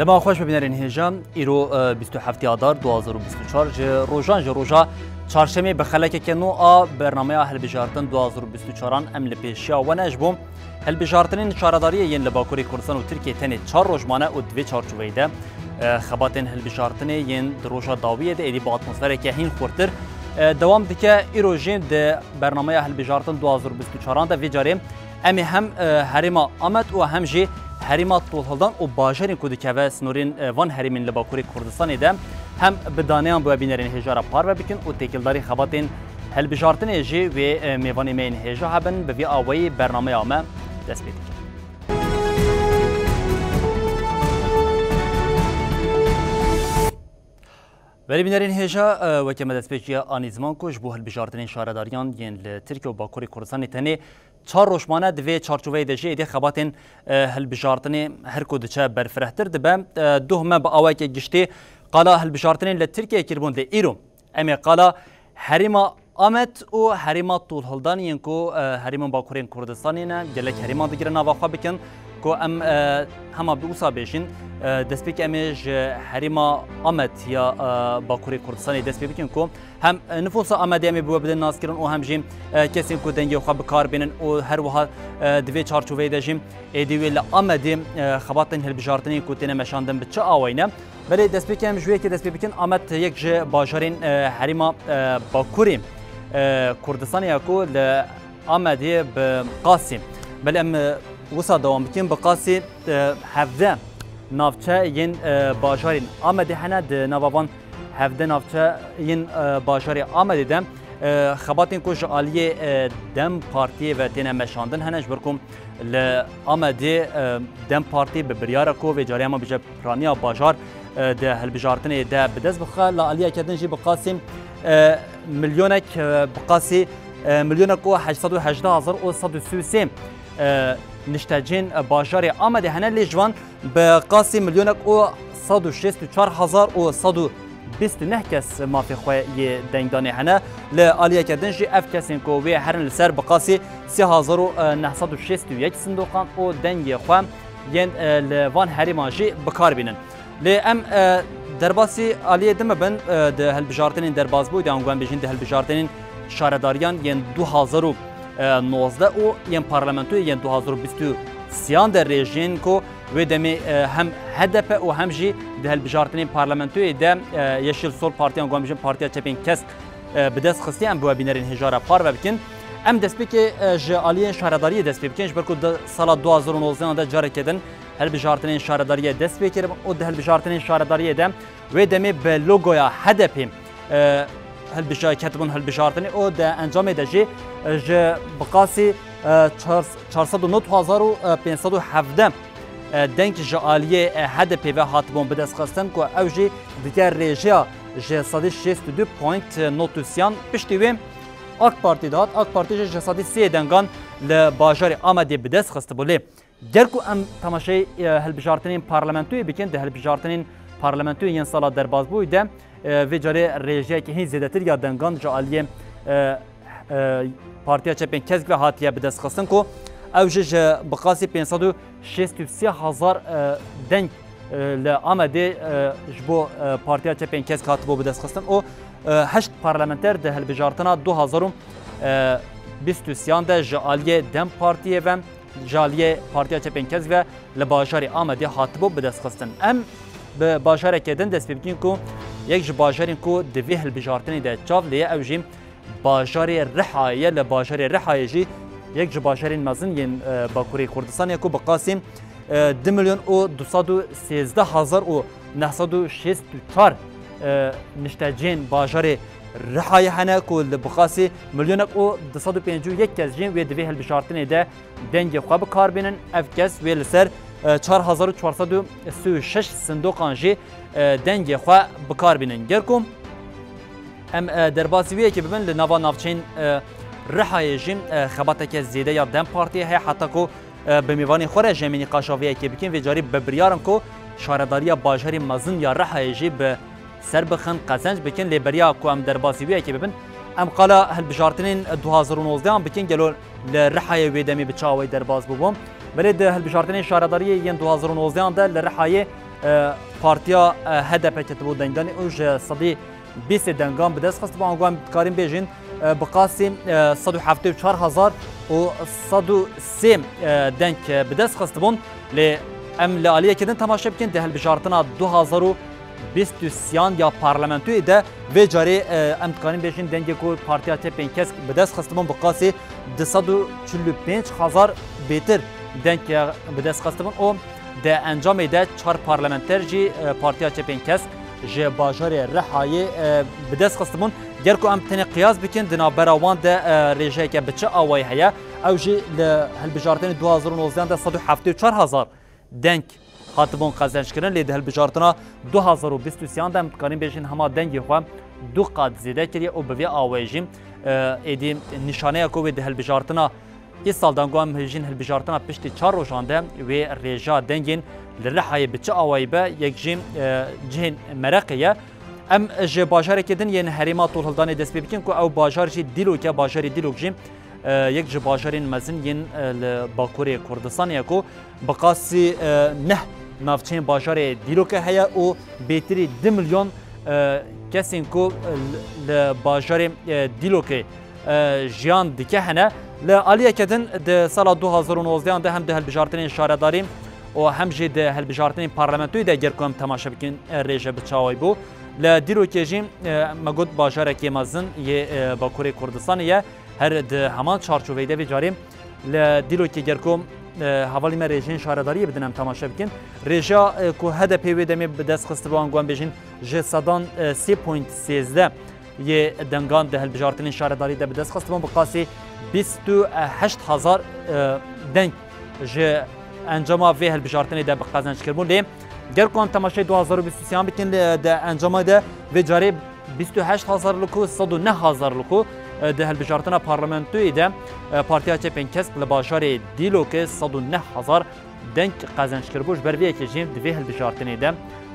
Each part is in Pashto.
دما خوش ببینرین هیجان ایرو 27 آذر 2024 روزان روزا چهارشنبه به خلک کنو آ برنامه هلبجارتن 2024 امل پیشیا و نجبوم هلبجارتن شارداری ین لباکوری کردستان و ترکیه تنه 4 روزمانه و دوی چارچوبه ده خباتن هلبجارتن ین روزا داویه ده ایدی با اتمسفر که هین خورتر دوام دکه ایروژین ده برنامه هلبجارتن 2024 ده ویجاری امی هم هریما آمد و هم جی هریما طولهلدان و باجرین کودکه و سنورین وان هریمین لباکوری کردستانی ده هم بدانیان بو بینرین هجارا پار و بکن و تکیلداری خباتین هلبجارتن ایجی و میوانی مین هجا هبن به وی آوی برنامه آمه دست بیدی کن. ولی بینرین هجا و که مدست بیجی آنیزمان کش بو هلبجارتنین شارداریان ین لترکیه و باکوری کردستانی تنه 4 روزمانه دوی چارچوبه دجی ایدی خباتین هلبجارتنی هر کودچه برفرهتر دبم دوهمه با آوه که گشتی قالا هلبجارتنین لترکیه کربون ده ایرو امی قالا هریما آمد و هریما طول هلدانی ینکو هریما باکورین کردستانی نه گلک هریما دگیرن آواخوا بکن که ام همه بیوسا بیشین دست بی که امیج هریما آمد یا باکوری کردستانی دست بی بکن که هم نفوس آمدی امی بو بدن ناس کرن و هم جیم کسی که دنگی خواه بکار بینن و هر وها دوی چارچوبه دجیم ایدیوی لآمدی خباتن هلبجارتنی که تینه مشاندن بچه آوینه ولی دست بی که هم جویه که دست بی بکن آمد یک جه باجارین هریما باکوری کردستانی اکو لآمدی بقاسم بل ام وسا دوام بکن بقاسی هفده نافچه ین باجارین آمدی هند نوابان هفده نافچه ین باجاری آمدی دم خباتین کش آلیه دم پارتی و تینه مشاندن هنش برکم لآمدی دم پارتی به بریاره کو و جاری اما بجه پرانیا باجار ده هلبجارتنی ده بدست بخواه لآلیه کردن جی بقاسیم ملیونک بقاسی ملیونک و 818,133 نشتاجین باجاری آمده هنه لیجوان بقاسی ملیونک و 164,129 کس مافی خواه یه دنگدانی هنه لآلیه کردن جی اف کسین که وی هرن لسر بقاسی 3,961 صندوقان و دنگی خواه ین لوان هریمان جی بکار بینن لام درباسی آلیه دم بن ده هلبجارتنین درباز بود آنگوان بیشین ده هلبجارتنین شارداریان ین 2019 و ین پارلمانتوی ین 2023 در رژین کو و دمی هم هدف و هم جی ده هلبجارتنین پارلمانتوی ده یشیل سول پارتی آنگوان بیشین پارتی چپین کس بدست خستی ام بو بینرین هجارا پار و بکن ام دست بی که آلیه شارداری دست بی بکنش برکو سال 2019 ده جاره کدن هلبجارتنین شارداری دست بکرم و ده هلبجارتنین شارداری ده و دمی به لوگویا هدفیم کتبون هلبجارتنی و ده انجام دجی بقاسی 409,517 دنگ جالیه هدفی و هاتبون به دست خواستن که اوجی دیگر ریجیا 162.9 پشتیویم آک پارتی داد آک پارتی 103 دنگان لباجار آمدی به دست خواست بولی گرکو ام تماشای هلبجارتنین پارلمانتوی بکن ده هلبجارتنین پارلمانتوی ین سالا درباز بوده و جاری رژیا که هین زیادتر یا دنگان جالیه پارتیا چپین کسک و هاتیه به دست خواستن که اوجش بقاسی 563,000 دنگ لآمده جبو پارتیا چپین کسک هاتبو به دست خواستن و 8 پارلمانتر ده هلبجارتنا 2023 ده جالیه دم پارتیه و جالیه پارتیا چپین کسک و لباجاری آمده هاتبو به دست خواستن ام به باجار کردن دست بگیم که یک باجارین که دوی هلبجارتنی ده چاو لیه اوجیم باجار رحایه لباجار رحایه جی یک باجارین مزن ین باکوری کردستان یکو بقاسم 2,213,964 نشتاجین باجار رحایه هنه که لبقاسی 1,251 کس جین و دوی هلبجارتنی ده دنگ خواه بکار بینن اف کس و لسر 4,436 صندوقان جی دنگ خواه بکار بینن گرکم ام درباسیویه که ببین لنوا نافچین رحای جیم خباته که زیده یا دم پارتی های حتی که به میوانی خوره جمینی قاشاویه که بکن و جاری ببریارم که شارداری باجاری مزن یا رحای جی به سر بخن قزنج بکن لیبریا که ام درباسیویه که ببین ام قالا هلبجارتنین 2019 بکن گلو لرحای ویدمی بچاوی درباز ببوم ولی ده هلبجارتنین شارداری ین 2019 ده لرحای پارتیا HDP کتبو دنگدانی اوج صدی 20 دنگان به دست خست با انگام کاریم بیجین بقاسم 174,000 و 103 دنگ به دست خست بون ل ام لالیه کدن تماشا بکن ده هلبجارتنا 2023 یا پارلمانتوی ده و جاری ام کاریم بیجین دنگ کو پارتیا تپین کس به دست خست بون بقاسی 245,000 بیتر دنگ به دست خست بون او ده انجام ده 4 پارلمانتر جی پارتیا چپین کس جه باجار رحایه به دست خستمون گر کو ام تنی قیاس بکن دنا براوان ده ریجه که بچه آوای هیا او جی هلبجارتن 2019 ده 174,000 دنگ خاطبون قزنش کردن لیده هلبجارتنا 2023 ده امتکارین بیشین همه دنگی خواه دو قاد زیده کریه او بوی آوای جیم ایدیم نشانه کوی ده هلبجارتنا این سال دنگوام هجین هلبجارتنا پشتی 4 روزانده و ریجا دنگین لرحای بچه آوایی به یک جیم جهن مرقیه ام جه باجار کدن یه هریما طول هلدان دست بکن که او باجار جی دیلوکه باجاری دیلوک جیم یک جه باجارین مزن ین باکوری کردستان یکو بقاسی نه نافچین باجار دیلوکه هیا او بیتری 2 میلیون کسین کو باجار دیلوکه جیان دیکه هنه لعالیه کدن ده سال 2019 ده هم ده هلبجارتنین شارداریم و هم جد هلبجارتنین پارلمانتوی ده گرکم تماشا بکن ریجه بچاوی بو لدیرو کجیم مگود باجاره کی مازن یه باکوری کردستان یه هر ده همان چارچوبی ده بجاریم لدیرو کی گرکم حوالی ما ریجین شارداری بدنم تماشا بکن ریجا کو هده پیوی دمی بدست خست بان گوان بیشین جسادان 3.13 یه دنگان ده هلبجارتنین شارداری ده بدست خست بان بقاسی 28,000 دنگ جه انجام وی هلبجارتنی ده بقازنش کربون لیم گر کام تماشای 2023 بکن ده انجام ده و جاری 28,000 لکو 109,000 لکو ده هلبجارتنا پارلمانتوی ده پارتیا چپین کسب لباشار دیلو که 109,000 دنگ قازنش کربوش بر وی که جیم دوی هلبجارتنی ده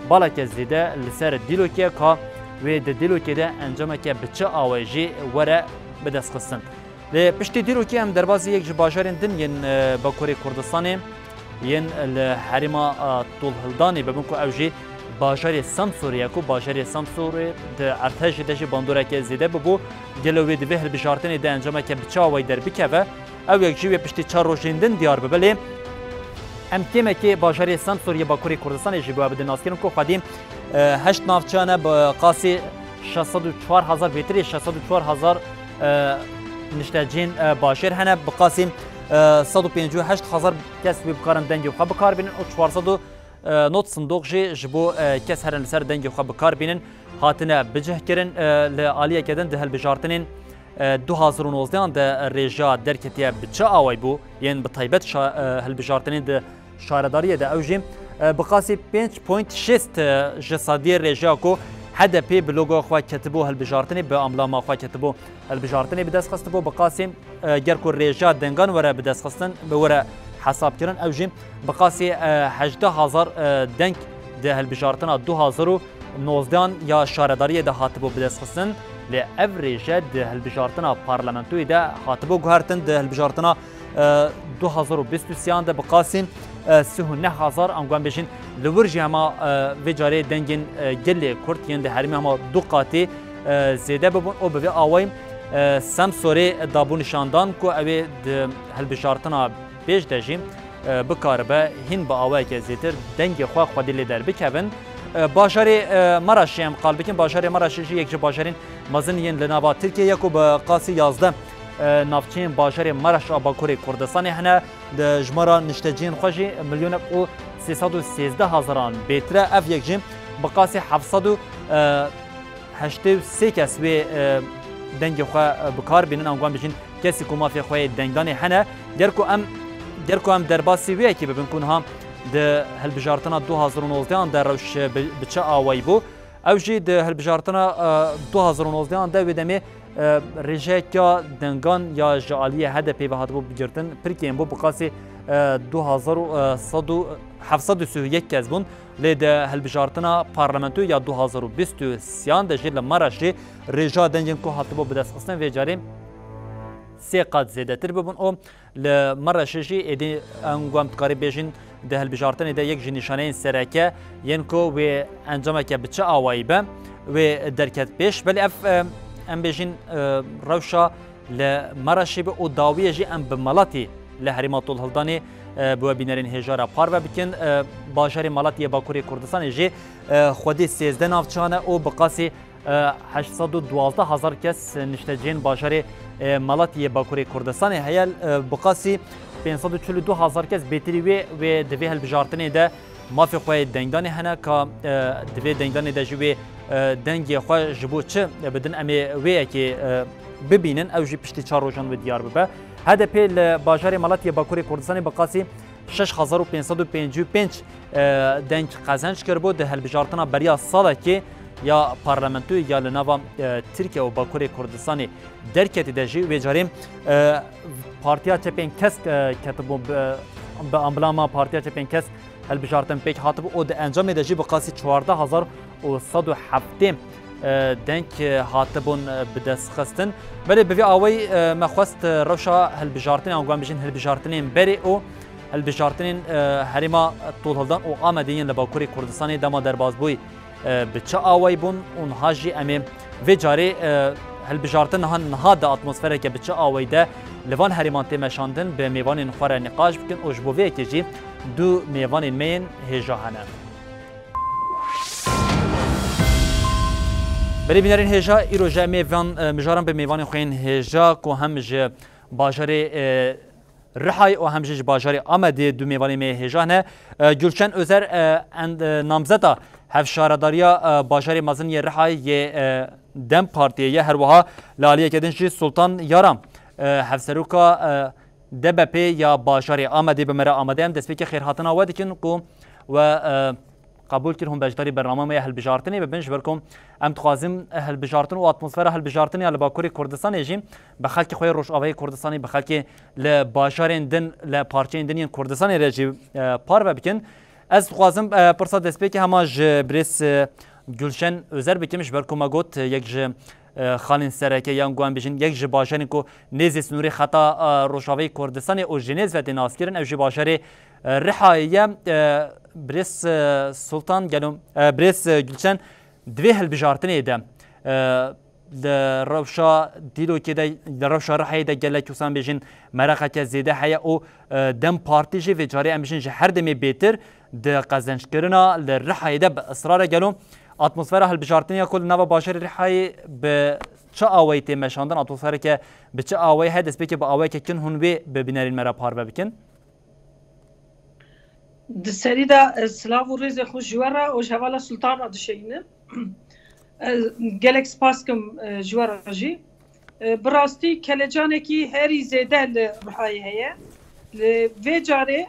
بالا که زیده لسر دیلو که که و ده دیلو که ده انجام که بچه آویجی وره بدست خستن پشتی دیرو که هم دربازی یک باجارین دن ین باکوری کردستانی ین الحریما طول هلدانی ببین که اوجی باجاری سمسوریه کو باجاری سمسوری ده ارتش دهی باندوره که زیده ببو جلوی دوی هلبجارتنی ده انجامه که بچه آوی در بکوه او یک جیوی پشتی 4 روزین دن دیار ببلی ام تیمه که باجاری سمسوریه باکوری کردستانی جیبو ابد ناسکرم که خودیم 8 نافچانه با قاسی 604,000 بیتری 604,000 نشتاجین باشر هنه بقاسم 158,000 کس بکارن دنگی خواه بکار بینن و 400 نوت صندوق جبو کس هرن لسر دنگی خواه بکار بینن هاتنه بجه کرن لعالیه کدن ده هلبجارتنین 2019 ده ریجا درکتیه بچه آوی بو یعنی بطیبت هلبجارتنین ده شارداریه ده اوجیم بقاسی 5.6 جسادی ریجا کو HDP بلوگو خواه کتبو هلبجارتنی به املاما خواه کتبو هلبجارتنی به دست خستبو بقاسم گرکو ریجا دنگان وره به دست خستن به وره حساب کرن او جیم بقاسی 18,000 دنگ ده هلبجارتنا 2019 یا شارداری ده هاتبو به دست خستن لی افریجه ده هلبجارتنا پارلمانتوی ده هاتبو گوهرتن ده هلبجارتنا 2023 ده بقاسم 39,000 امگان بشین لورجی همه وجاره دنگین گلی کرد یعنی هرمی همه دو قاطی زیده ببون او به آوایم سمسوری دابون شاندان کو اوی هلبجارتنا بیش دجیم بکار به هین با آوای که زیتر دنگ خواه خودی لیدر بکوین باشاری مراشی هم قال بکن باشاری مراشی یک جو باشارین مزن ین لناوا ترکیه یکو به قاسی 11 نافچین باشاری مراش آباکوری کردستانی هنه جمارا نشتجین خوشی میلیون و 313,000 بیتره اف یک جیم بقاسی 783 کس به دنگ خواه بکار بینن آنگوان بشین کسی که مافی خواه دنگدانی هنه گرکو هم در باسی ویه که ببین کنها ده هلبجارتنا 2019 در روش بچه آوایی بو او جی ده هلبجارتنا 2019 ده ویدمی رژه که دنگان یا جعالیه هده پیوه هاده بو بگرتن پرکیم بو بقاسی 2731 کس بون لیده هلبجارتنا پارلمانتو یا 2023 ده جیل مرشی رژه دنگین که هاده بو بدست خستن و جاریم سه قد زیده تر ببون او لمرشی ایدی انگوام تکاری بیشین ده هلبجارتن ده یک جنیشانه سرکه ین کو و انجام که بچه آوایی به و درکت پیش ولی ام بجین روشا لمرشی به او داویه جی ام بملاتی لحریما طول هلدانی بو بینرین هجارا پار و بکن باجاری مالاتی باکوری کردستان جی خودی 13 نافچانه او بقاسی 812,000 کس نشتجین باجاری مالاتی باکوری کردستان هیل بقاسی 542,000 کس بیتری و دوی هلبجارتنی ده مافی خواه دنگدانی هنه که دوی دنگدانی ده جوی دنگی خواه جبو چه بدن امی ویه که ببینن او جی پشتی 4 روزان و دیار ببه هده پیل باجار مالاتی باکوری کردستانی بقاسی 6,555 دنگ قزنج کرد بود ده هلبجارتنا بریا ساله که یا پارلمنتو یا لناوا ترکیه و باکوری کردستانی درکتی دجی و جاریم پارتیا چپین کس کتبو به امبلاما پارتیا چپین کس هلبجارتن پیک هاتبو او ده انجام دجی بقاسی 14,107 دنک هاتبون بدست خستن بله بوی آوی مخواست روشا هلبجارتن آنگوان بجین هلبجارتنین بری او هلبجارتنین هریما طول هلدان او آمدین لباکوری کردستانی دما درباز بوی بچه آوی بون اونها جی امی و جاری هلبجارتن نها ده اتمسفره که بچه آوی ده لوان هریمان تیمشاندن به میوان خوره نقاش بکن او جبویه که جی دو میوان مین هجا هنه بله بینرین هجا ایروژه میوان مجارم به میوان خوین هجا که هم جه باجاری رحای و هم جه باجاری آمده دو میوان می هجا نه گلشن ازر اند نامزدا هفشارداریا باجاری مازن یه رحای دم پارتیه یه هر وها لالیه کدن جی سلطان یارم هفسروکا دبپی یا باجاری آمده به مرا آمده هم دست که خیر هاتن آوادی کن کو و قبول کردم بجداری برنامه هلبجارتنی به بنش برکم ام تخوازم هلبجارتن و اتمسفر هلبجارتنی على باکوری کردستان یجیم به خلک خوی روشاوی کردستانی به خلک ل باشارین دن ل پارچین دنین کردستان رجی پار بکن از تخوازم پرسا دست که هماج بریس گلشن ازر بکمش برکم اگوت یک خالین سرکه یا گوان بجین یک باشاری کو نیز نوری خطا روشاوی کردستانی او جنیز و دیناسکرین او باشاری رحایه بريس سلطان قالوا بريس گلشن دوی هلبجارتنی ده روشا دیلو كده روشا رحي ده قال لك وسام بيجين مرقه كزيده حيا او دم بارتي جي في جاري امشين هر دمي بيتر ده قزنش كرنا للرحي ده باصرار قالوا اتمسفر هلبجارتنی كل نوا باشر رحي ب چه آوی تیمشاندن اتمسفر که به چه آوی هدس بکی با آوی که کن هنوی ببینرین مرا پار بکن دسريدا سلاف وريز خوش جوارا وجهوالا سلطان دشينه جالكس باسكم جوارا جي براستي كلجانكي هاري زيده لرحاي هي لفيجاري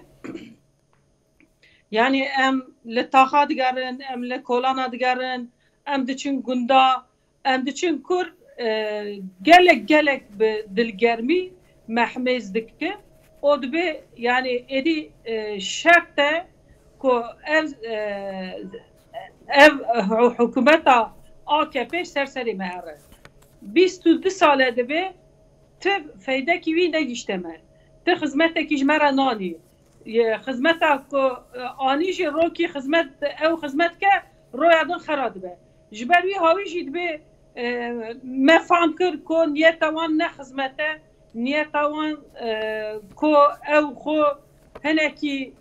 يعني ام لتاخا دقارن ام لكولانا دقارن ام دچن گندا ام دچن كور جالك بدلگرمي محمز دكه او دبی یعنی ادی شرطه که حکومت AKP سرسری مهره 22 ساله دبی تو فایده کی وی نگیشتمه تو خدمت کیش مرا نانی خدمت که آنیش رو کی خدمت او خدمت که روی ادن خراب به جبری هاویش دبی مفهوم کرد که نیتوان نه خدمته نیتوان کو او خو هنکی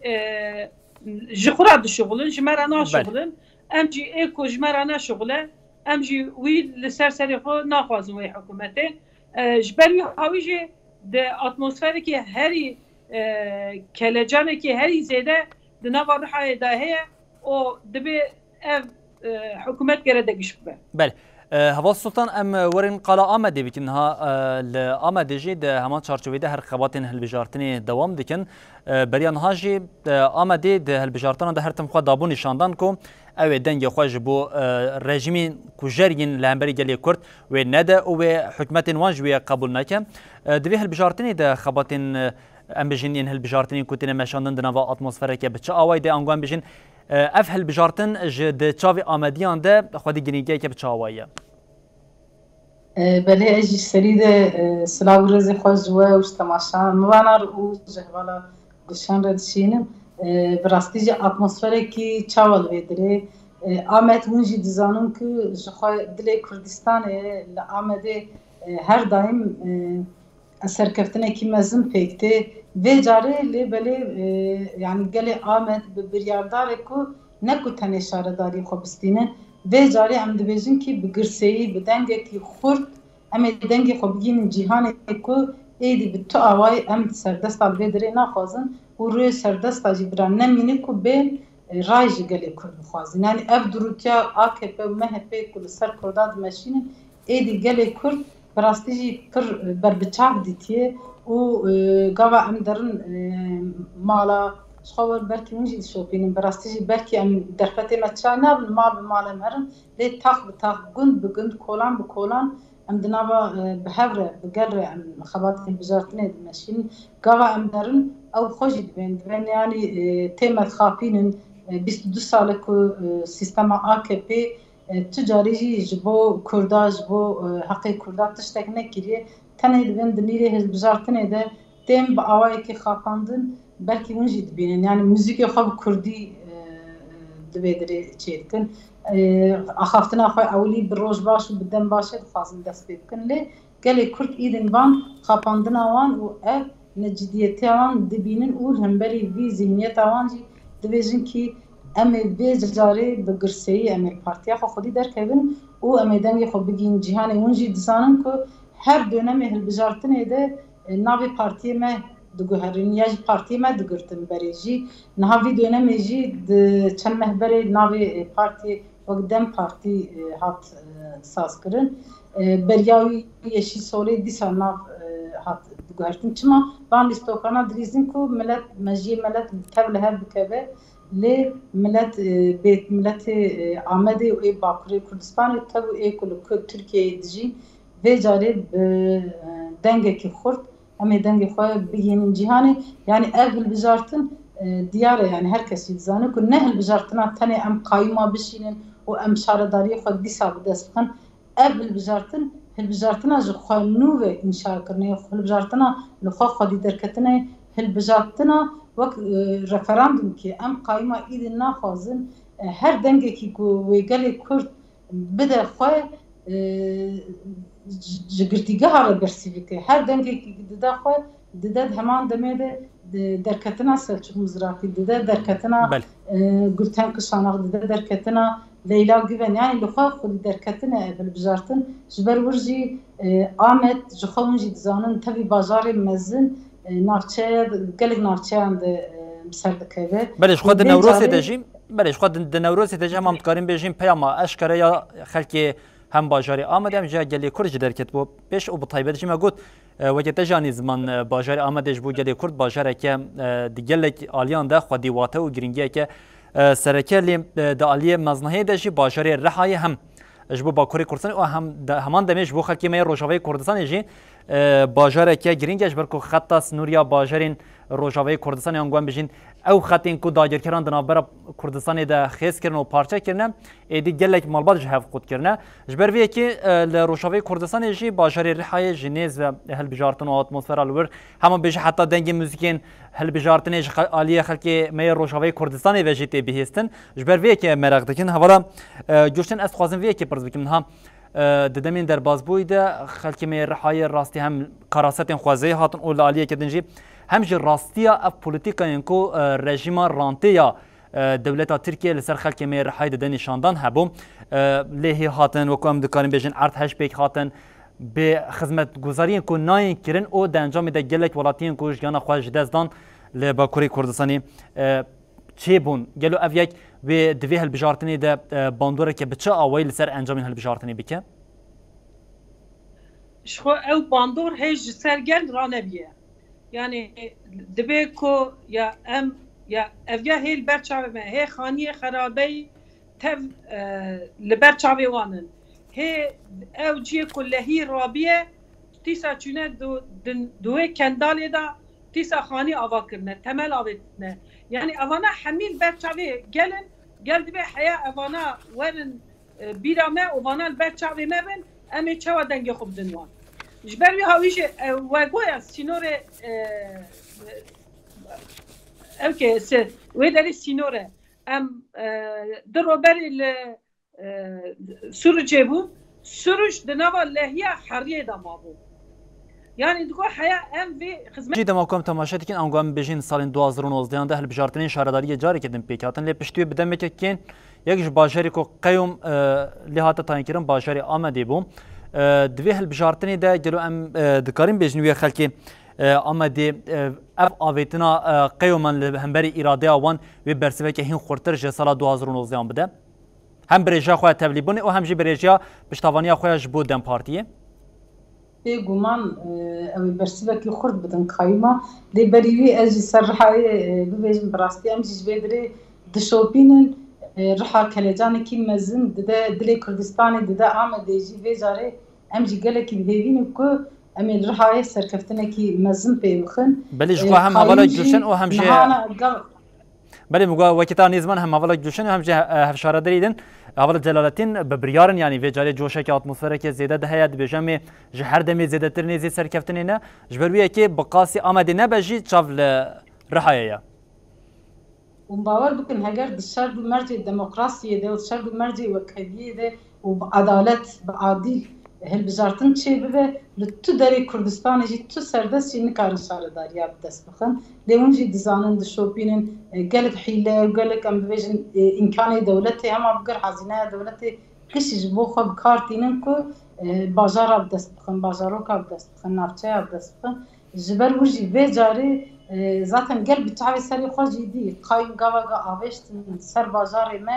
جخراب شغلن جمرنا شغلن ام جی اکو جمرنا شغله ام جی وی لسرسری خو ناخوازم وی حکومته جبری هاویجی ده اتمسفری که هری کلجانه که هری زیده ده نوار حای داهیه او دبی حکومت گرده گشبه بله هوا سلطان ام ورن قال آمده بکنها لآمده جی ده همان چارچوبی ده هر خباتین هلبجارتنی دوام دکن بریانها جی آمده ده هلبجارتنا ده هر تم خوا دابو نشاندان کو او دنگ خواج بو رژیمین کجرین لهمبری گلی کرد و نده و حکمت وانجوی قبول نکم دوی هلبجارتنی ده خباتین ام بجین هلبجارتنی کوتین مشاندن ده نوا اتمسفره که بچه آوای ده انگوان بجین اف هلبجارتن جد چاوی آمدیان ده خودی گنیگه که بچه آوایه بله اجی سرید سلاو رزی خوزوه و استماشان موانا رو جهوالا گشان ردشینم براستی جه اتمسفره کی چاول ویدره آمد منجی دزانم که جخواه دل کردستان لآمده هر دایم سرکفتنه کی مزم پیکته و جاره لی بله یعنی گل آمد بریارداره که نکو تنه شارداری خوبستینه و جاره ام دبیجن کی بگرسهی بدنگه کی خورد ام دنگه خوبگین جیهانه که ایدی به تو آوای ام سردست الویدره نخوازن و روی سردست جبران نمینه که به رایج گلی کرد خوازن یعنی اف دروتیا AKP و MHP کل سر کرداد ماشین ایدی گلی کرد براستی جی پر بربچاق دیتیه و گاوا ام درن مالا شخور برکی منجی شوپینیم براستی جی برکی ام درفته مچای نبن مال بمال مرن لی تاخ بتاخ گند بگند کولان بکولان ام دنابا بهوره بقره ام خبات بجارتنه ماشین گاوا ام درن او خوشی دبین یعنی تیمت خاپینن 22 ساله که سیستم AKP تجاری جبو کردا جبو حقی کردا تشتک نکریه تنه دبین دنیره حزب بجارتنه ده تیم با آوایی که خاپاندن بلکه اونجی دبینن یعنی موزیک خواب کردی دبیدره چید کن اخافتنا خواه اولی بروش باش و بدن باشه خواستن دست بید کن لی گلی کرد ایدن وان خاپاندن وان و اف نجدیتی وان دبینن اول هم بری وی ذهنیت وان جی دبیجن کی امی وی جاری بگرسهی امی پارتیا خودی در کبن و امی دنگی خود بگین جهان اونجی دزانن که هر دönemi هلبجارتنه ده ناوی پارتی ما دگوهرین یا پارتی ما دگرتن بریجی نهاوی dönemi جی چند مهبری ناوی پارتی وقدم پارتی هات ساز کرن بریاوی yeşil سولی دیسان ناو هات دگوهرتن چما بان لیستوکانا دریزن که ملت مجی ملت تبله هر بکبه لی ملت بیت ملت آمده و ای باکوری کردستان تبو ای کلو که ترکیه دیجی و جاری دنگه که خورد امی دنگه خواه بگینین جیهانی یعنی اول بجارتن دیاره یعنی هر کسی زانه که نه بجارتنا تنه ام قایما بشینن و ام شارداری خود دیسا بدست بکن اول بجارتن هل بجارتنا جو خواه نوه انشاء کرنه هل بجارتنا لخواه خودی درکتنه هل بجارتنا وقت رفراندوم که ام قایما ایدن نخوازن هر دنگه که ویگلی کرد بده خواه جگرتیگه ها را برسیوی که هر دنگه که دیده خواه دیده همان دمیده درکتنا سلچوک مزراقی دیده درکتنا گلتن کشاناق دیده درکتنا لیلا گوین یعنی لخواه خودی درکتنا اول بجارتن جبر ورجی آمد جخوانجی دزانن تبی بازار مزن نافچه گلگ نافچه اند سردکه بلش خود نوروز دجیم بلش خود نوروز دجیم هم کاریم بجیم پیاما اشکره یا خلک هم باجاری آمده هم جا گلی کرد جدر کت بو پیش او بطایبه دجیم اگود وقت جانی زمان باجاری آمدهش بو گلی کرد باجاره که دیگلک آلیان ده خودی واته و گرینگیه که سرکلی دالی مزنهی دجی باجاری رهایی هم جبو باکوری کردستان و همان دمیش بو خلکی می روجاوی کردستان جی باجاره که گرینگش برکو خطا سنوریا باجارین روجاوی کردستان یانگوان بجین او خطین کو داگرکران دنابر کردستان ده خیس کردن و پارچه کردن ایدی گلک مالبات جهف خود کردن جبر وی که روجاوی کردستان جی باجاری رحای جنیز و هل بجارتن و اتمسفر الور همان بجی حتی دنگ موزیکین هل بجارتن عالیه خلکی می روجاوی کردستان و جیت بهستن جبر وی که مرق دکن حوالا جوشتن از خوازن وی که پرز بکن ها ددمین در بازبویده خلکی می رحای راستی هم کراستین خوازه هاتن اول عالیه که دنجی همش راستیا اف پولیتیکا اینکو رژیم رانتیا دولت ترکیه لسر خلکی می رحای ددن نشاندان هبو لیه هاتن و کوم دکاریم بیشن ارت هش بیک هاتن به خدمت گزاری کو ناین کرن او دنجام ده گلک ولاتین کو جانا خواج دزدان لباکوری کردستانی چه بون گلو اف یک و دوی هل بجارتنی ده باندوره که بچه آوایی لسر انجام هل بجارتنی بکه شخو او باندور هیچ سرگرد رانه بیه یعنی دبی کو یا ام یا اویا هیل برچاوه ما هی خانی خرابی تف لبرچاوه وانن هی او جیه کلهی رابیه تیسا چونه دوه کندالی دا تیسا خانی آوا کرنه تمل آویتنه یعنی اوانا حمیل برچاوه گلن گل دبی حیا اوانا ورن بیرا ما اوانا البرچاوه ما بن امی چوا دنگی خوب دنوان جبروی هاویش وگوی از سینور اوكي ويدري سينوره ام دروبر سورج بو سورج دنوا اللي هي حريه دمابو يعني دكو حياه ام في خدمت جدا ماكم تماشا دکن انگام بجین سال 2019 ده هل بجارتنین شهرداری جاری کردن پیکاتن لی پشتوی بدم کن یکش باجری کو قیوم لحاظ تعیین کردن باجری آمده بوم دوی هل بجارتنی ده جلو ام دکاریم بجنوی خلکی آمده اف آویتنا قیومن همبری اراده آوان و برسوه که هین خورتر جه سال 2019 بده هم برجا خواه تبلیبونه و هم جی برجا پشتوانی خواه جبو دم پارتیه بێگومان ئەوەی بەرسبەکی خورد بدن قایمە لێ بەریوی ئەژی سەر ڕحایێ ببێژم بڕاستی ئەمجیش بێدرێ دشۆپینن ڕحا کەلێجانێکی مەزن ددە دلێ کوردستانی ددە ئامەدێژی بێجارێ ئەمجی گەلێکی بهێوینم کو ئەمێ ڕحایێ سەرکەفتنێکی مەزن پێ بخن بەلیش خوا هەم هەواڵە جوشن و هەمژێ بله مگا وقتا نیزمان هم اول جوشن هم هفشاره دریدن اول جلالتین ببریارن یعنی وجاله جوشه که اتمسفره که زیاده ده هیات بجمع جهر دمی زیاده تر نیزی سرکفتنی نه جبرویه که بقاسی آمده نبجی چاول رحایه و باور بکن هگر دشار دو مرجع دموکراسیه ده و دشار دو مرجع وکیلیه ده و بعدالت بعادل هل بجارتن چه ببه لتو داری کردستان جی تو سردست جی نکارن شارداری بدست بخن لیون جی دزانن دشوپینن گلک حیله و گلک ام ببیجن امکان دولتی هم بگر حزینه دولتی کسی جبو خواب کارتینن که بازار بدست بخن بازارو که بدست بخن نافچه بدست بخن جبر وجی به جاری zaten gel bir tabi seri xoji di qaym gavaga aveshtin ser bazarê me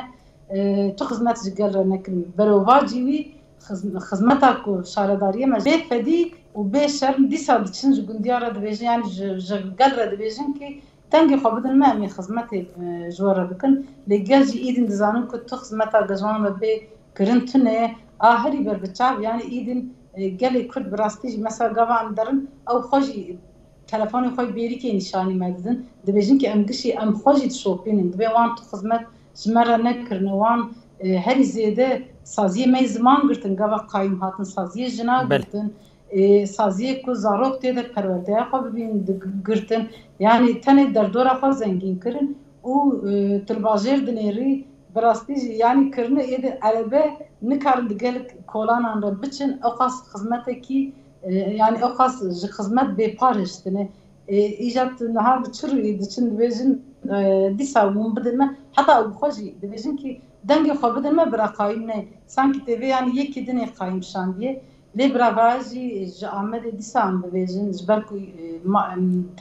tu xizmet ji gel re nekirin berova cîwî xizmeta ku şaredariyê me bê fedî û bê şerm dîsa diçin ji gundiya re dibêjin yani ji gel re dibêjin ki tengê xwe bidin me em ê xizmetê ji we re bikin lê gel jî îdin dizanin ku tu xizmeta gezwan ve bê kirin tune a herî ber bi çav yani îdin gelê Kurd bi rastî jî mesela gava em derin ew xwe jî telefonê xwe bêrîkê nîşanî me didin dibêjin ki em gişî em xwe jî dişopînin divê wan tu xizmet ji me re nekirin wan herî zêde saziyê me ziman girtin gava qayîm hatin saziyê jina girtin saziyê ku zarok tê de perwerdeya xwe bibînin girtin yani tenê derdora xwe zengîn kirin û tulbajêr dinêrî bi rastî jî yani kirine êdî erebe nikarin di gelek kolanan re biçin ew xas xizmetekî yani ew xas ji xizmet bêpar hiştine îjat niha bi çi rûyê diçin dibêjin dîsa hûn bidin me heta ew xwe jî dibêjin ki dengê xwe bidin me bira qayîm ne sankî tevê yani yekî dinê qayîm şandiye lê birava jî ji Amedê dîsa em bibêjin ji ber ku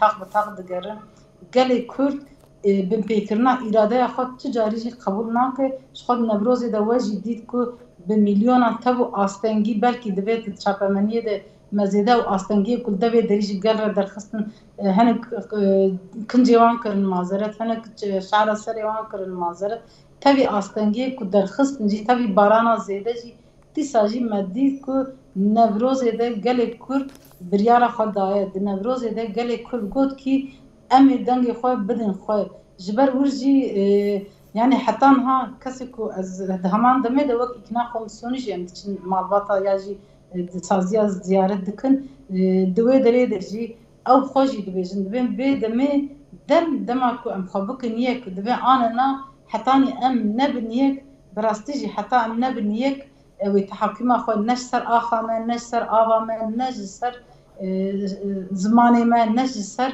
taq bi taq digerin gelê Kurd bin pêkirina îradeya xwe tu carî jî qebûl nake ji xwe di Nevrozê de we jî dît ku bi milyonan tev û astengî belkî divê çapemeniyê de mezêde û astengiyê ku devê derî jî gel re derxistin hinek kincê wan kirin mazeret hinek şara serê wan kirin mazeret tevî astengiyê ku derxistin jî tevî barana zêde jî dîsa jî me dît ku Nevrozê de gelê Kurd biryara xwe daye di Nevrozê de gelê Kurd got ki em ê dengê xwe bidin xwe ji ber wir jî yani heta niha kesê ku ez di heman demê de wek îkna komisyonî jî em diçin malbata ya jî saziya ziyaret dikin di wê derê de jî ew xwe jî dibêjin dibên vê demê dema ku em xwe bikin yek divê anena hetanî em nebin yek bi rastî jî heta em nebin yek wê tehakîma xwe ne ji ser axa me ne ji ser ava me ne ji ser zimanê me ne ji ser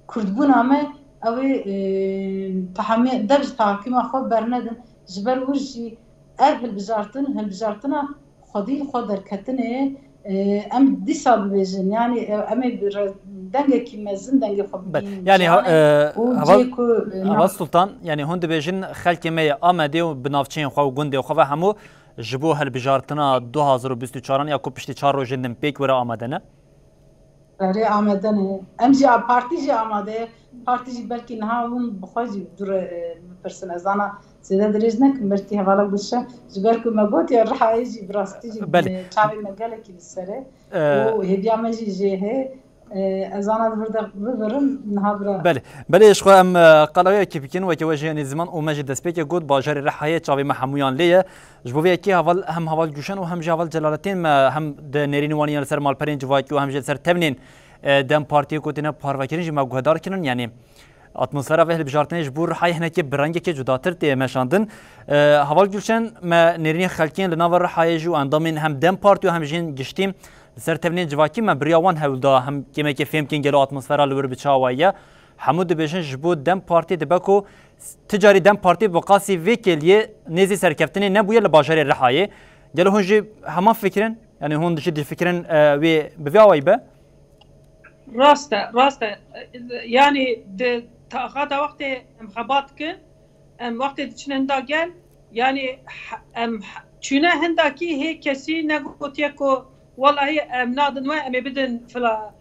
kurdbûna me ew ê dev ji tehakîma xwe bernedin ji ber wir jî ev hilbijartina xwedî xwe derketinê em dîsa bibêjin yani em ê dengekî mezin dengê xwe bibînin yani Havas Sultan yani hûn dibêjin xelkê me yê Amedê û bi navçeyên xwe û gundê xwe ve hemû ji bo hilbijartina 2024 ya ku piştî 4 rojên din pêk were amade ne berê amade ne em jî partî jî amade ye partî jî belkî niha hûn bi xwe jî dure bipirsin ez zana zêde dirêj nekin berkî hevala bişe ji ber ku me gotiye rihayê jî bi rastî jî çavê me gelekî li ser e û hêviya me jî jê hê ez zana bibirim niha bira belê ji xwe em qelaweyekî bikin wekî we jiyê nêzîman û me jî destpêkê got bajarê Rihayê çavê me hemûyan lê ye ji bo vê yekî hem heval cûşan û hem jî heval celaletên me hem di nêrînî waniyan li ser malperên civakî û hem jî li ser tevnên dem partiyê ku têne parvekirin jî me guhdar kirin yani اتمسفera ve hilbijartinê ji bo rihayê hinekî bi rengekê cudatır tê meşandin. Heval Gülşen me nêrînê xelkiyên li nava rihayê jî û endamên hem Dem Partî û hem jîn giştî li ser tevnên civakî me biriya wan hewilda hem kêmekê fêmkên gelo atmosfera li wir bi çawa ye. Hemû dibêjin ji bo Dem Partî dibe ku ticarî Dem Partî bi qasî vê kêliyê nêzî serkeftinê nebûye li bajarê rihayê. Gelo hûn jî heman fikirin yani hûn jî difikirin wê bi vê awayî be? Rast e. Yani taqata wextê em xebat dikin, em wextê diçin hinda gel, yani em çûne hindakî hê kesî negotiye ku wallahi em nadin we em ê bidin fila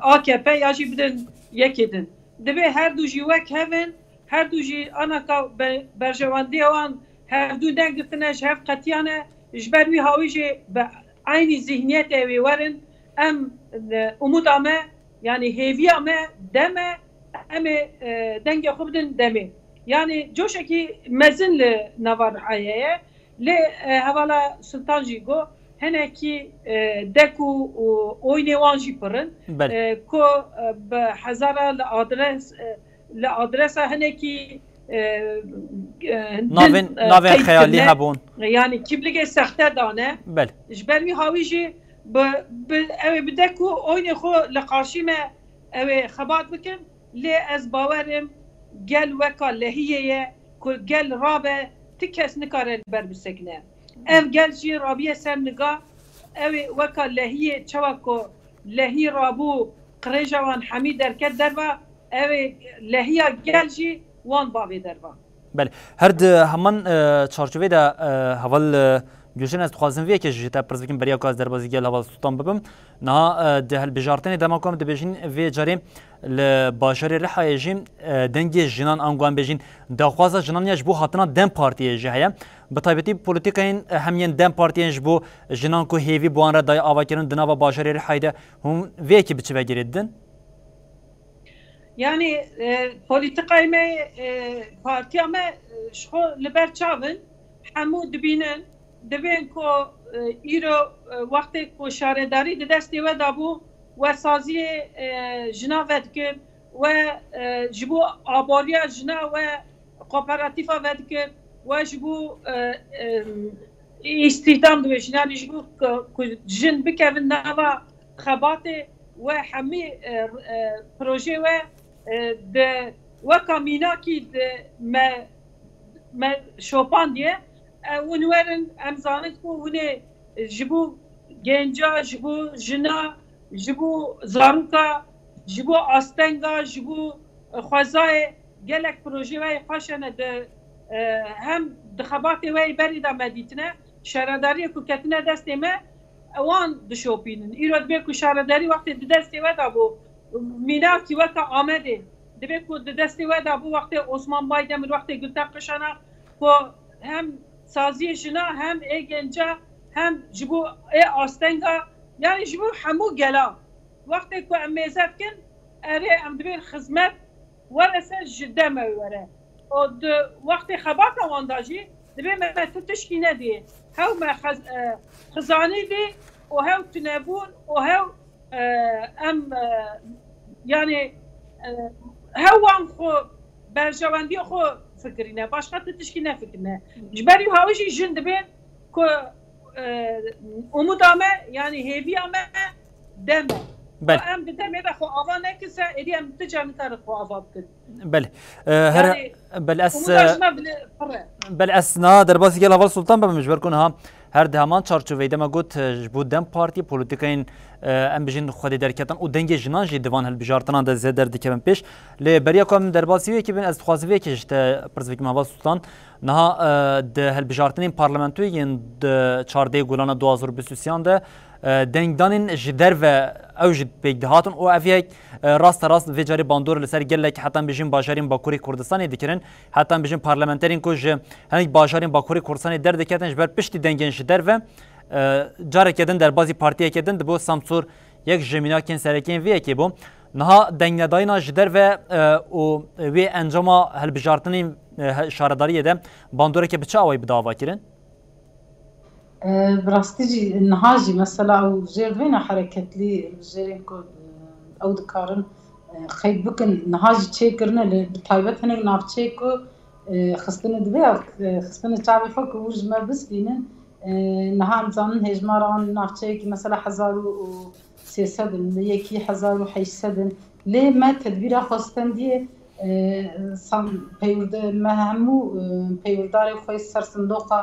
AKP ya jî bidin yekê din. Dibe her du jî wek hevin, her du jî anaka berjewandiya wan her du deng girtine ji hev qetiyan e, ji ber wî hawî jî bi aynî zihniyetê wê werin, em umuda me yani hêviya me deme em ê dengê xwe bidin demê. Yani coşekî mezin li nava rihayê ye. Lê hevala Sultan jî got hinekî dek û oyînê wan jî pirin ku bi hezara li adresa hinekî navên xeyalî hebûn. Yani kîbligê sexte dane. Ji ber wî hawî jî ew ê bi dek û oyînê xwe li qarşî me ew ê xebat bikin. Lê ez bawerim gel weka lehiyê ye ku gel rabe ti kes nikare li ber bisekine. Ev gel jî rabiye ser niga ew ê weka lehiyê çawa ku lehî rabû qirêja wan hemî derket derve ew ê lehiya gel jî wan bavê derve. Belê her di heman çarçovê de heval Gülşen ez dixwazim vê yekê ji te pirs bikim beriya ku ez derbasî gel heval Sultan bibim. Niha di hilbijartinê dema ku em dibêjin vê carê li bajarê Rihayê jî dengê jinan an guan bêjin daxwaza jinan ya ji bo hatina Dem Partiyê jî heye. Bi taybetî polîtîkayên hem yên Dem Partiyên ji bo jinan ku hêvî bu an re dayê avakirin di nava bajarê Rihayê de hûn vê yekê bi çi vegirê didin? Yani polîtîkayê me partiya me ji xwe li ber çavin hemû dibînin dibên ku îro wextê ku şaredarî di destê we dabû we saziyê jina vedikir we ji bo aboriya jina we kooperatîfa vedikir we ji bo îstîhdam dibêjin yani ji bo ku jin bikevin nava xebatê we hemî projê we di weka mînakî di me şopandiye hûn werin em zanin ku hûn ê ji bo genca ji bo jina ji bo zaroka ji bo astenga ji bo xwezayê gelek projê we xweşene di hem di xebatê we berî de me dîtine şaredariyê ku ketine destê me wan dişopînin. Îro dibe ku şaredarî wextê di destê we dabû mînakî weka Amedê dibe ku di destê we dabû wextê Osman Baydemir wextê Gülten Qişana ku hem saziyê jina hem ê genca hem ji bo ê astenga yani ji bo hemû gela wextê ku em mêze dikin erê em dibên xizmet were ser ji deme were û di wextê xebata wan da jî dibe me tu tişkî nedî hew me xizanî dî û hew tunebûn û hew em yani hew wan xwe berjewendiya xwe fikirîne başqa tu tişkî nefikirine ji berî hawî jî jin dibên ku umuda me yani hêviya me deme em di demê de xwe ava nekirse êdî em ti canikare xwe ava bikin. Belê ez niha derbasî gel heval Sultan bibim ji ber ku niha her di heman çarçoveyê de me got ji bo Dem Partî polîtîkayên em bijin xwedê derketin û dengê jinan jî divan hilbijartinan de zêder dikevin pêş. Lê beriya ku em derbasî wê bin ez dixwazim vê yekê ji te pirs bikim heval Sultan niha di hilbijartinên parlamentoyên di çardê gulana 2023 de dengdanên ji derve ew jî pêk dihatin û ev yek rasta rast vê carê bandor li ser gelek hetan bijin bajarên Bakurê Kurdistanê dikirin hetan bijin parlamenterên ku ji hinek bajarên Bakurê Kurdistanê derdiketin ji ber piştî dengên ji derve carekê din derbasî partiyekê din dibo Samsûr yek ji mînakên serekên vê yekê bû niha dengnedayîna ji derve û wê encama hilbijartinên şaredariyê de bandorekê bi çi awayî bi dava kirin? براستی جی نهاجی مثلا او جیر وینا حرکت لی جیرین کو او دکارن خیلی بکن نهاجی چه کرنه لطایبت هنگ نافچه کو خستنه دبی خستنه چابی خو که وج ما بس بینن نهام زانن هجماران نافچه کی مثلا 1300 یکی 1800 لی ما تدبیر خواستن دیه سام پیورده مهمو پیورداری خوی سر صندوقه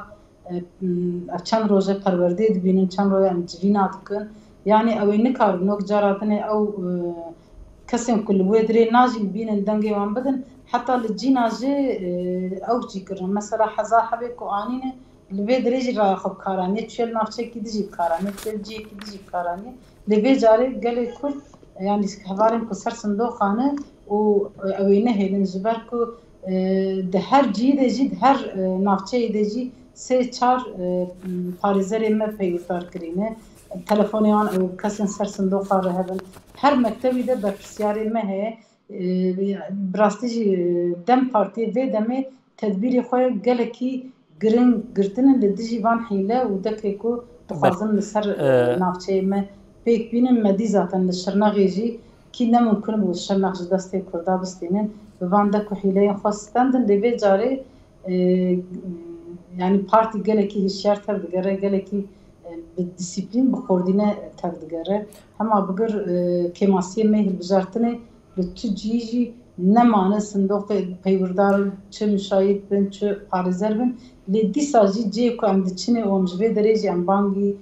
چند روزه پرورده دبینن چند روزه جوینات کن یعنی اوی نکار نوک جاراتنه او کسیم کل ویدری ناجی بینن دنگی وان بدن حتی لجی ناجی او چی کرن مثلا حزا حبی کو آنینه لویدری جی را خب کارانی چیل نافچه کی دیجی کارانی چیل جی کی دیجی کارانی لوی جاری گلی کل yani havarên ku ser sindoqane û ew ê nehêlin ji ber ku di her cihê de jî di her navçeyê de jî sê çar parêzerê me peyvîzdar kirîne telefonê wan ew kesên ser sindoqa re hebin her mektebî de berpirsiyarê me heye bi rastî jî Dem Partiyê vê demê tedbîrê xwe gelekî giring girtinin li dijî van hîle û dekê ku dixwazin li ser navçeyê me pek binin medî zaten li Şirnexê jî kî nemumkin bû Şirnex ji destê Kurda bistînin bi van de ku hîleyên xwe standin lê vê carê yani partî gelekî hişyar tev digere gelekî bi dîsîplîn bi xordîne tev digere hema bigir kêmasiyê me hilbijartinê li tu cihê jî nemane sindoqê peywirdar çi müşayît bin çi parêzer bin lê dîsa jî cihê ku em diçinê û ji vê derê jî em bangî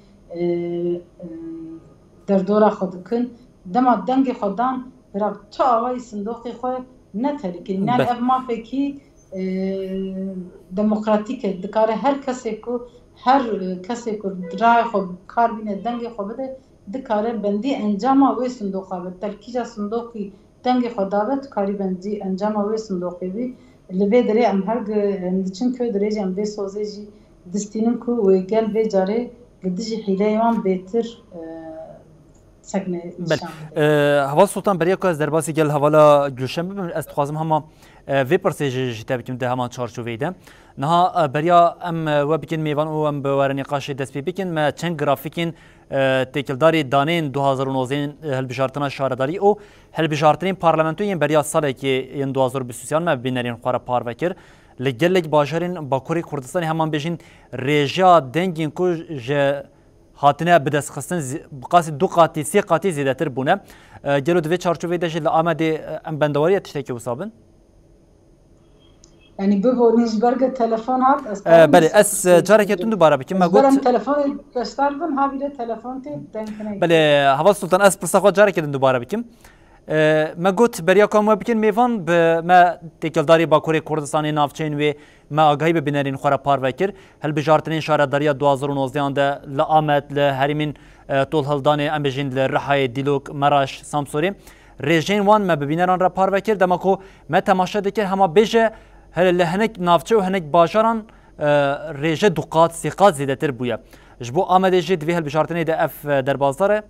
derdora xwe dikin dema dengê xwe dan birav tu awayî sindoqê xwe neterîkin yani ev mafekî demokratîk e dikare her kesê ku her kesê ku rayê xwe kar bîne dengê xwe bide dikare bendî encama wê sindoqa be terkîja sindoqî dengê xwe dabe tu karî bendî encama wê sindoqê bî li vê derê em her em diçin köy derê jî em vê sozê jî distînin ku wê gel vê carê li dijî hîleyê wan bêtir هوا سلطان برای که از درباسی گل حوالا گلشن ببین از خوازم هما وی پرسیج جیتا بکیم ده همان چارچوبه ده نها بریا ام و بکن میوان او ام بوار نقاش دست پی بکن ما چند گرافیکین تکلداری دانین 2019 هل بشارتنا شارداری او هل بشارتنین پارلمانتوین بریا ساله که این 2023 ما بینرین خوارا پار وکر لگلک باشرین باکوری کردستان همان بجین رژا دنگین کو هاتنه به دست خستن بقاس دو قاتی سه قاتی زیادتر بونه جلو دوی چارچوبه داشت لآمده ام بندواری تشتکی وصابن yani bu nizberge telefon hat بله از جاره که تندو باره بکیم مگود برم تلفن داشتردم ها بیره تلفن تی دنکنه بله هوا سلطان از پرسخوا جاره که تندو باره بکیم مگود بریا کام بکن میوان به ما تکلداری باکوری کردستانی نافچین و ما آگاهی به بینرین خورا پار وکر هل بجارتنین شارداری 2019 ده لآمد لهریمین طول هلدان امبجین لرحای دیلوک مراش سامسوری رژین وان ما ببینران را پار وکر دماکو ما تماشا دکر هما بیجه هل لهنک نافچه و هنک باشاران رژه دوقات سیقات زیده تر بویا جبو آمده جد وی هل بجارتنین ده اف در بازداره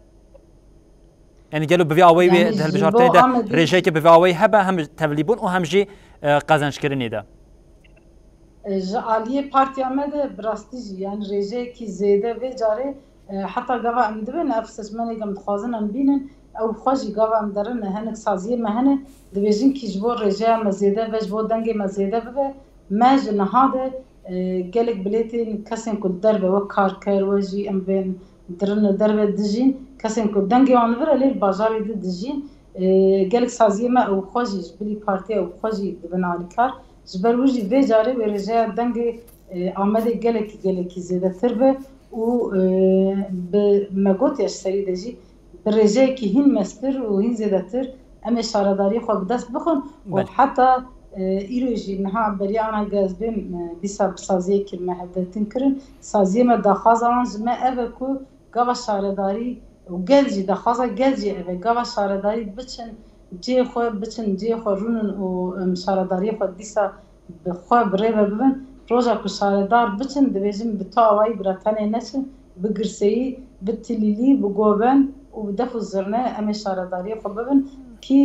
يعني قالوا بفي اوي ده البشارتين ده ريجي كي بفي اوي هبه هم تبليبون وهم جي قازنش كرني ده جاليه بارتي امده براستيجي يعني ريجي كي زيده في جاري حتى قوا امدبن افسس مني قم تخازن ام بينن او خوجي قوا امدرن هنك سازيه مهنه دبيجين كي جبور ريجي مزيده وجبو دنگي مزيده به ماج نهاده قالك بليتي كسن كل دربه وكاركر وجي ام بين درن دربه دجين کسیم که دنگی آن وره لیل بازاری دجین گلک سازی ما او خوشی جبلی پارتی او خوشی دبنالی کار جبر وجی وی جاره و رجای دنگی آمده گلکی زیده تر به و به مگوتیش سری دجی به رجای که هین مستر و هین زیده تر اما شارداری خواه بدست بخون و حتی ایروژی نها بری آنها گاز بیم بیسا بسازیه که محبتین کرن سازیه ما داخواز آنج ما اوه که گاوا شارداری و گلجی دخوازه گلجی اوه گاوا شارداری بچن جی خواه بچن جی خواه رونن و شارداری خواه دیسا بخواه بریبه ببن روژا که شاردار بچن دویجم بتا آوائی براتانه نچن بگرسهی بتلیلی بگوبن و بدفو زرنه امی شارداری خواه ببن کی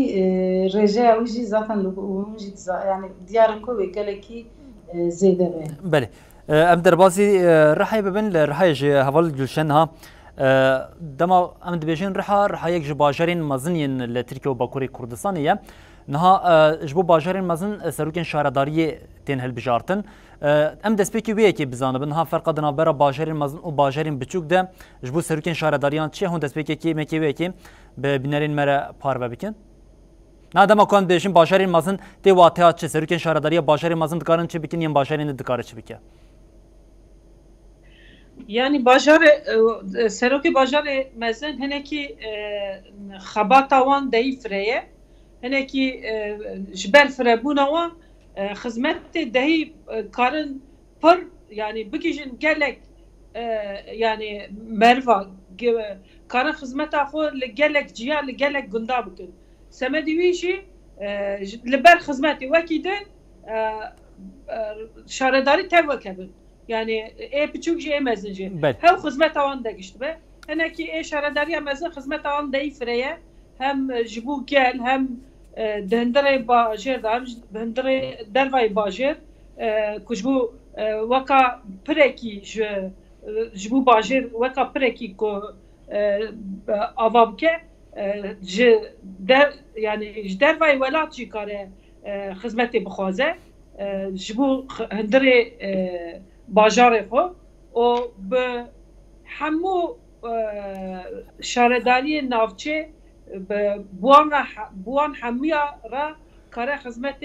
رجه اویجی زاتن اویجی یعنی دیارکو و گلکی زیده به بله ام در بازی رحای ببن رحای هوال جلشن ها دما ام دبیجین رها یک جباجرین مزنین لترکیه و باکوری کردستانیه نها جبو باجرین مزن سروکن شهرداری تین هل بجارتن ام دسپیکی ویه کی بزانه بنها فرق دنا برا باجرین مزن و باجرین بچوک ده جبو سروکن شهرداریان چه هون دسپیکی کی مکی ویه کی به بینرین مره پارو بکن نه دما کن بیشین باجرین مزن تی واقعات چه سروکن شهرداری باجرین مزن دکارن چه بکن یم باجرین دکاره چه بکن يعني باجار سروكي باجار مزن هناكي خباطة وان داي فرية هناكي جبال فرابونا وان خدمات داي كارن بر يعني بكيجن قالك يعني مرفا كارن خدمات اخو لقالك جيا لقالك قندابكن سمدي ويشي لبر خدماتي وكيدن شارداري توكبن يعني ايه بتشوفي ايه مزنجي هاو خدمتها وان داقشت به هناكي ايه شارداريه مزن خدمتها وان داي فريه هم جبو قال هم دهندري باجر هم دهندري درفاي باجر كجبو وكا بريكي جبو باجر وكا بريكي كو افابكه ج در يعني درفاي ولاتشي كاره خدمتي بخوازه جبو هندري باجار خو و به همو شهرداری ناوچه بوان همیا را کار خدمت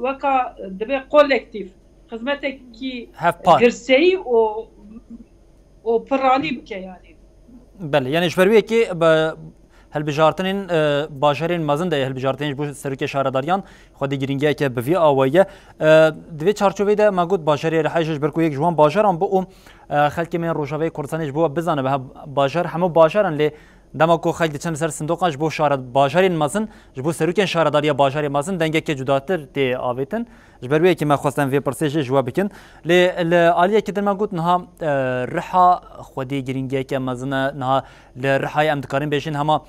وکا دبی کولکتیف خدمت کی گرسی و پرانی بکه یعنی بله یعنی شبرویه که هلبجارتنین باجرین مزن ده هلبجارتنین بو سروک شهرداریان خودی گرینگی که بوی آوایه دوی چارچوبه ده مگود باجری رحیجش برکو یک جوان باجران بو خلک من روجاوی کردستانش بو بزنه به باجر همه باجران لی دماغو خلک چند سر صندوقش بو شهرد باجرین مزن جبو سروک شهرداری باجری مزن دنگه که جداتر تی آویتن جبروی که ما خواستم وی پرسیج جواب بکن لی عالیه که در مگود نها رحا خودی گرینگی که مزن نها لرحای امدکارین بیشین همه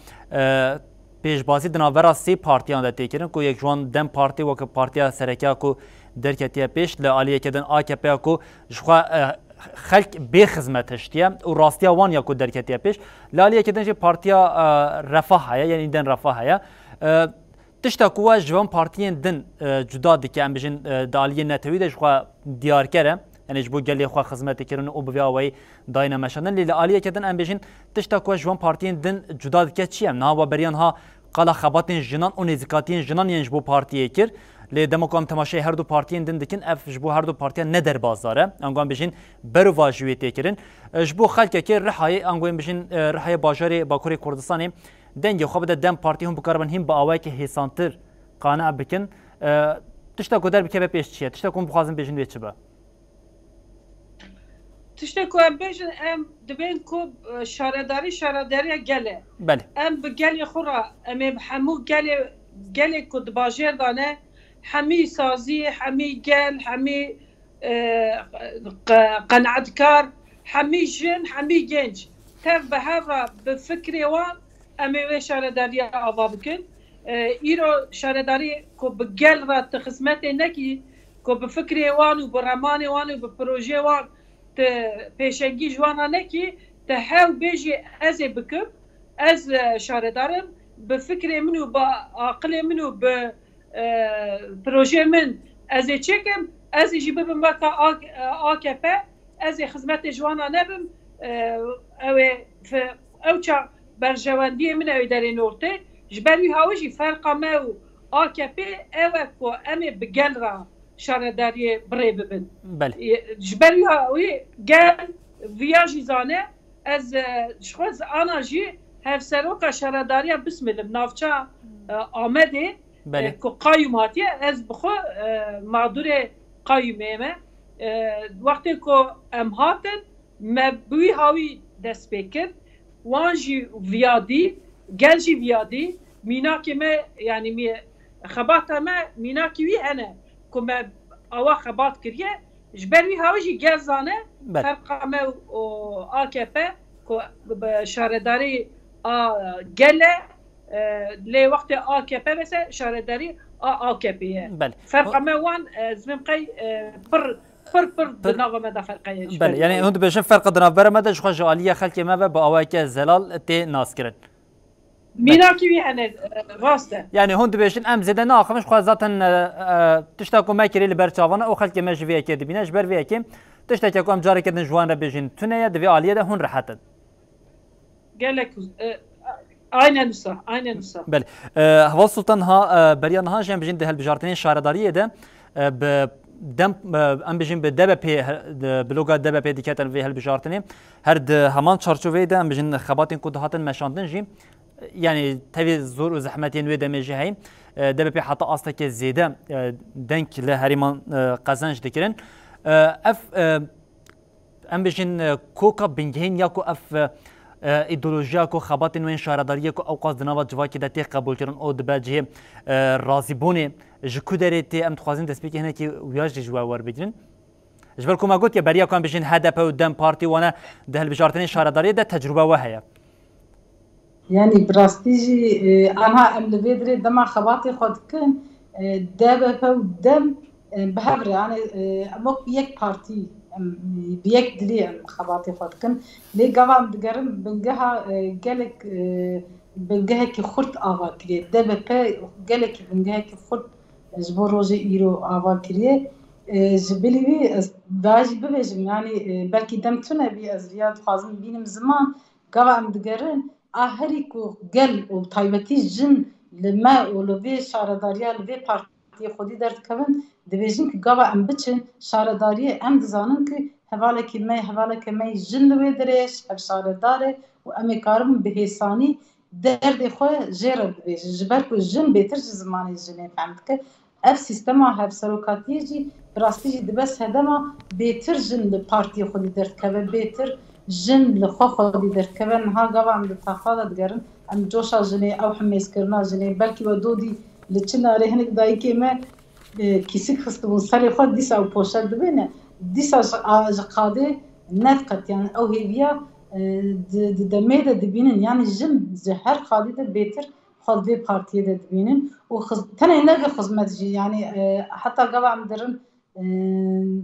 پیشبازی دناورا سی پارتیان ده تکرن کو یک جوان دم پارتی و که پارتیا سرکیا کو درکتیا پیش لعالیه که دن آکپیا کو جخوا خلق به خدمتشتیه و راستیا وان یا کو درکتیا پیش لعالیه که دن پارتیا رفاه یعنی دن رفاه تشتا کو جوان پارتیان دن جدا دکه ام بجن دالیه نتوی ده جخوا دیار کره یعنی جبو گلی خو خدمت کردن او بیا وی داینه مشان لیل عالیه کردن ام بجین تشتا کو جوان پارتین دن جدا دکه چی ام نا و بریان ها قلا خباتین جنان و نزیکاتین جنان یعنی جبو پارتیه کر لی دموکام تماشای هر دو پارتین دن دکن اف جبو هر دو پارتیا ندر بازاره انگام بجین برو واجویت کردن جبو خلک که رحای انگام بجین رحای باجاری باکوری کردستانی دنگ خو بده دم پارتی هم بکاربن هم با اوای که هیسانتر قانع بکن تشتا کو در بکه به پیش چیه تشتا کو بخوازم بجین وی چبا تشتكو ام بيجن ام دبين كوب شارداري قالي بله ام بقالي خورا ام بحمو قالي كود باجير دانه حمي سازي حمي قال حمي قنعدكار حمي جن حمي جنج تف بهذا بفكري وان ام شارداري افابكن ايرو شارداري كو بقال را تخزمتي نكي كو بفكري وان وبرماني وان وببروجي وان پیشنگی جوانانه که تهاو بیجی از بکب از شاردارم به فکر منو با عقل منو به پروژه من از چکم از جیبه بم وقتا آکپه از خدمت جوانانه بم او چا برجواندی من او در نورته جبروی هاوشی فرقا ما و آکپه او کو امی بگل را شارداری بری ببن. بله. جبری هایی گل ویاجی زانه از شخص آنجی هفسروک شارداری بسم الله نافچه آمده. بله. که قایماتی از بخو معذور قایمه وقتی که امهاتن مبوی هایی دست بکر وانجی ویادی گلجی ویادی مینا که ما یعنی می خبات ما مینا که وی هنه كما أوا خبات كريه جبري هاوجي جازانه فرق ما AKP شارداري جله لي وقت AKP بس شارداري AKP فرق ما وان زمن قي بر پر دناغ مده فرقه. بله یعنی هند بهش فرق دناغ بر مده شخص جالی خلک ما با آوای زلال تی ناس کرد. مینا کی بیانه راسته. یعنی هند بهش ام زده ناخمش خواهد ذاتن تشتاق ما کری لبرچاوانه او خلک ما جویه که دبینش بر ویه که تشتاق کم جاری کردن جوان را بجین تونه دوی عالیه ده هن راحتد. گلک aynen usta, aynen usta. بله هوا سلطان ها بریان ها جنب جن ده البجارتين شهرداریه ده ب دم ام بجن به دب پی بلوگا دب پی دیکتن وی البجارتين هر ده همان چارچوبه ده ام بجن خباتین کو دهاتن مشاندن جیم يعني تبي زور وزحمتين ويدا ميجي هاي دب پی حتی اصلا که زیده دنک له هریمان قزنج دکرن اف ام بجن کوکا بنگهین یا کو اف ایدئولوژیا کو خبات نوین شهرداری کو اوقاز دنوا جواکی دتی قبول کردن او دباجه راضیبونه جکودریتی ام تخوازین دسپیک هنا کی ویاج جوا ور بگیرن جبرکم ما گفت یا بریا کام بجین هدف و دم پارتی وانا ده البجارتنی شهرداری ده تجربه وهیا يعني براستيجي انا ام لفيدري دما خباتي خود كن دابا فو دم بهبر يعني مو بيك بارتي بيك دلي خباتي خود كن لي قوام دقرم بنجها قالك بنجها كي خرط آوا كريه دابا با قالك بنجها كي خرط جبور روجي إيرو آوا كريه جبلي بي باجي ببجم يعني بلكي دمتنا بي أزرياد خازم بينم زمان قوام دقرن آهريكو قل وطيبتي جن لما ولبي شارداريا لبي بارتي خودي درد كمان دبيجين كي قوام ام بچن شارداريا ام دزانن كي هوالك مي جن لبي دريش هب شارداره و امي كارم بهيساني درد خو جيرد بيج جبركو جن بيتر زماني جن فهمتك اف سيستما هب سروكاتيجي براستيجي دبس هدما بيتر جن لبارتي خودي درد كمان بيتر جن لخو خودي درد كمان ها قوام لتافاده دقرن ام جوشا جني او حميس كرنا جني بلكي ودودي لچنا رهنك دايكي ما كيسك خستبون سري خود ديسا او بوشا دبينه ديسا قاده نفقت يعني او هيبيا دميده دبينن يعني جن زهر قاده بيتر خود بي بارتي دبينن تاني نلقى خزمتجي يعني حتى قوام درن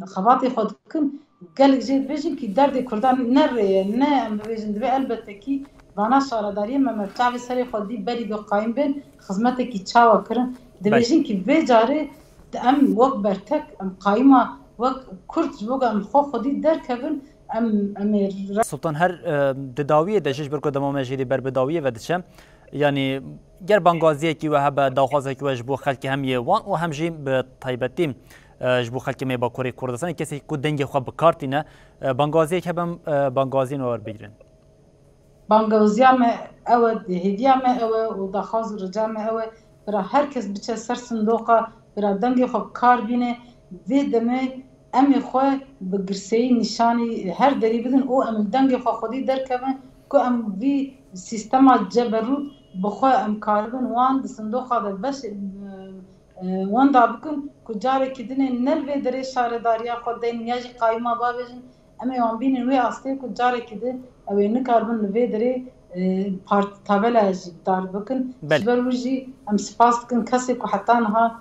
خباطي خود كن قالك جيد بيجن كي دردي كردان نري ام بيجن دبي البته كي وانا شارداري ما مرتعب سري خودي بري دو قايم بين خدمتك كي تشاوا كرن دبيجن كي بيجاري ام وق برتك ام قايمه وق كرت بوغ ام خودي در كبن ام سلطان هر دداویه دشش برکو دمام مجیدی بر بداویه و دشم یعنی گر بنگازیه کی و هب داخوازه کی و جبو خلک هم یوان و هم جی به طیبتیم جبو خلک می با کوری کردستان کسی کو دنگ خو بکارتینه بنگازیه که هم بنگازین ور بگیرن بنگازیه ما او هدیه ما او و داخواز رجا ما او برا هر کس بچه سر صندوقه برا دنگ خو کار بینه وی دمه امی خو بگرسی نشانی هر دری بدن او ام دنگ خو خودی درکمه کو ام وی سیستم جبروت بخو ام کاربن وان صندوق هذا بس وان دابكن كجاره كدنه نلوي دري شارداريا خدين ياجي قايمه بابجن اما يوم بين وي اصلي كجاره كده او ان كاربن لوي دري بارت تابلا دار بكن بروجي ام سباسكن كسك وحتى انها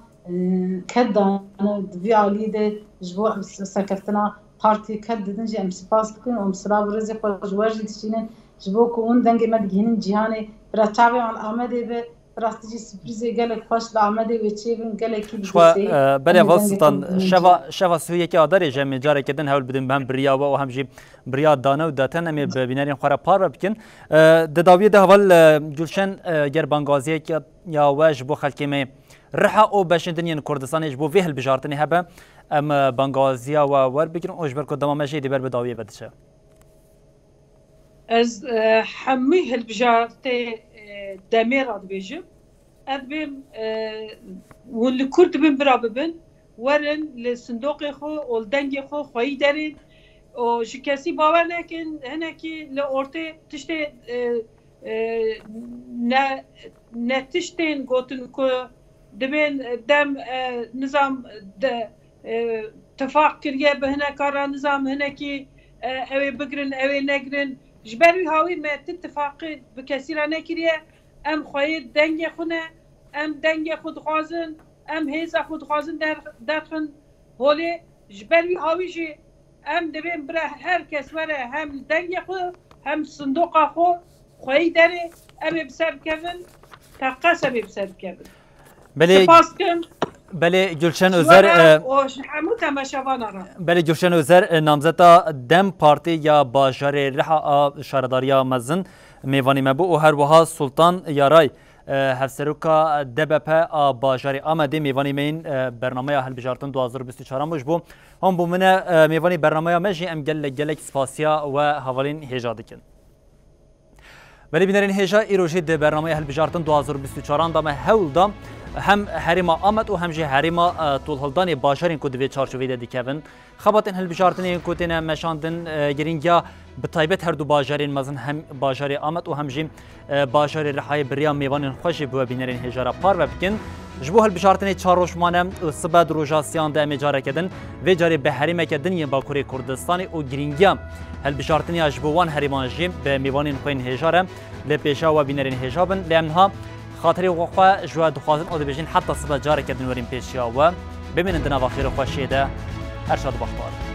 كدا انا في عليده جبو سكرتنا بارتي كدنجي ام سباسكن ام سراب رزق وجواجي تشينن جبو كون دنگ مدگين جهاني براتابي عن امده به براستيجي سبريزي قالك خوش لعمده وتشيبن قالك كي شوا بلا وسطن شوا سويه كي اداري جمع جاري كدن هول بدن بهم بريا و هم جي بريا دانا و داتن ام ببينارين خورا بار بكن دداويه ده اول جلشن گر بنگازيه كي يا واج بو خلكي رحا او بشندنين كردستان جبو فيه البجارتني هبه ام بنگازيه و ور بگيرن اوجبر کو دمام جي دبر بداويه بدشه از حميه البجارتي دمير أدبيجم أدبيم واللي كرت بين براببن ورن للصندوق خو والدنج خو خوي دارين و شكاسي باور لكن هنا كي لأورتي تشتي نتشتين قوتن كو دبين دم نظام اتفاق كريه بهنا كارا نظام هنا كي اوي بقرن اوي نقرن جبري هاوي ما تتفاقد بكثير نكريه ام خويد دنگ خونه ام دنگ خود خوازن ام هيزا خود خوازن درخن هولي جبری هاویجی ام دبیم برای هر کس وره هم دنگ خو هم صندوق خو خوی داره ام بسر کردن تا قصب بسر کردن سپاس کن بله گلشن اوزر همو تماشاوان را بله گلشن اوزر نامزدا دم پارتی یا باجار رها شهرداری مزن میوانی مبو و هر وها سلطان یارای هفسروکا دبپ باجار آمده میوانی مین برنامه هلبجارتن 2024 مش بو هم بو من میوانی برنامه مجی ام گلک سپاسیا و حوالین هجا دکن بله بینرین هجا ایروجی ده برنامه هلبجارتن 2024 دام هول دام هم حریما آمد و همجی حریما طولهلدان باجارین کو دوی چارچوبی دیکن خباتن هلبجارتن کوتن مشاندن گرینگیا به طیبت هر دو باجارین مزن هم باجار آمد و همجی باجار رحای بریا میوان خوشی بو بینرین هجارا پار و بکن جبو هلبجارتن چاروشمانه سبد روجاسیان ده مجاره کدن و جاری به حریمه کدن ی باکوری کردستانی و گرینگیا هلبجارتن اجبوان حریمانجی به میوان خوین هجاره لپیشا و بینرین هجابن لامنها خاطری وقوع جوا دخوازن او دبیجین حتی صبح جاره کردن ورین پیشیا و ببینن دنا و خیر و خوشیده ارشاد بختار